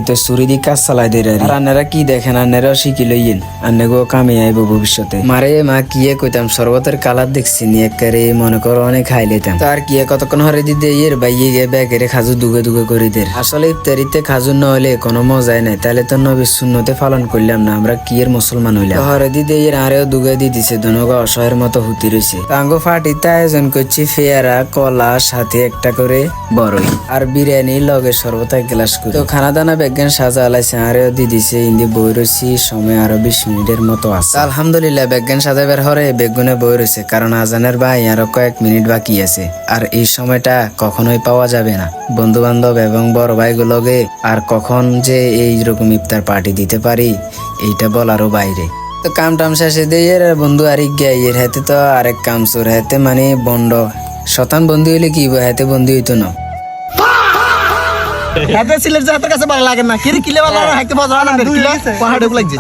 তো সুরি দি কাজ চালাই দে আর আন্নারা কি দেখেন আন্নারাও শিখি লইয়েন আন্নাগো কামে আইব ভবিষ্যতে। মারে মা কিয়ে কইতাম শরবতের কালার দেখছি নি একেবারে মনে করো অনেক খাই লেতাম। তার কিয়ে কতক্ষণ হরে দিতে ইয়ের বাইয়ে গিয়ে ব্যাগেরে খাজু দুগে দুগে করে দের। আসলে ইফতারিতে খাজু না হলে কোনো মজাই নাই, তাহলে তো নবীর সুন্নতে পালন করলাম না, আমরা কিয়ের মুসলমান হইলাম। হরে দিতে ইয়ের আরেও দুগে দিয়ে দিছে, দুনগা অসহায়ের মতো হুতি রয়েছে। তাঙ্গো ফাটিতে আয়োজন করছি ফেয়ারা কলা সাথে একটা করে বড়ই আর বিরিয়ানি লগে শরবত এক গ্লাস করে। তো খানা দানা বেজ্ঞান সাজা আলাইছে আরেও দি দিছে ইন্দি বই রয়েছি, সময় আরো 20 মিনিটের মতো আছে। আলহামদুলিল্লাহ বেজ্ঞান সাজাবের হরে বেগুনে বই রয়েছে, কারণ আজানের ভাই আরো কয়েক মিনিট বাকি আছে। আর এই সময়টা কখনোই পাওয়া যাবে না বন্ধু বান্ধব এবং বড় ভাইগুলোকে। আর কখন যে এইরকম ইফতার পার্টি দিতে পারি এইটা বলারও বাইরে। তো কাম টাম শেষে দিয়ে বন্ধু আরেক গিয়া এর হাতে তো আরেক কাম চোর হাতে মানে বন্ড শতান বন্ধু হইলে কি হাতে বন্ধু হইতো না। হাতে সিলেট জাতের কাছে ভালো লাগে না কিরে কিলে ভালো হাইতে ফজর না কিলে পাহাড়ে লাগছে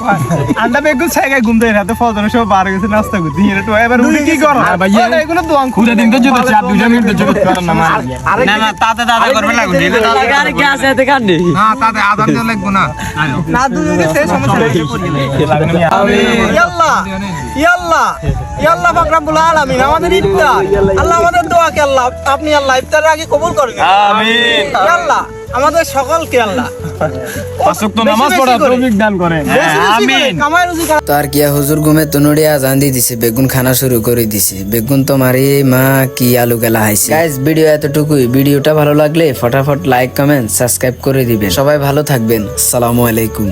আন্ডা বেগুন ছাইগায় ঘুম দেয় রাতে ফজরের সব বার গেছে নাস্তা করতে হিরে তো এবার উনি কি করো ভাইয়া এগুলো দোয়ান খুদা দিন তো যদি 4 মিনিট যদি করেন না না না তাতে দাদা করবে লাগবে না আরে কি আছে এতে কান্দি না তাতে আদান তো লাগবে না না দুজনে সেই সমস্যা ইয়াল্লাহ ইয়াল্লাহ ইয়াল্লাহ পাক রব্বুল আলামিন আমাদের ইফতার আল্লাহ আমাদের দোয়া কে আল্লাহ আপনি আল্লাহ ইফতারের আগে কবুল করেন আমিন আল্লাহ আমাদের সকলকে আল্লাহ পাঁচ ওয়াক্ত নামাজ পড়ার তৌফিক দান করেন আমিন। তো আর কিয়া হুজুর ঘুমে তনুড়ি আজান দিয়ে দিছে, বেগুন খানা শুরু করে দিছে। বেগুন তো মারি মা কি আলু গেলা হাইছে। গাইস ভিডিও এতটুকুই, ভিডিওটা ভালো লাগলে ফটাফট লাইক কমেন্ট সাবস্ক্রাইব করে দিবেন। সবাই ভালো থাকবেন, আসসালামু আলাইকুম।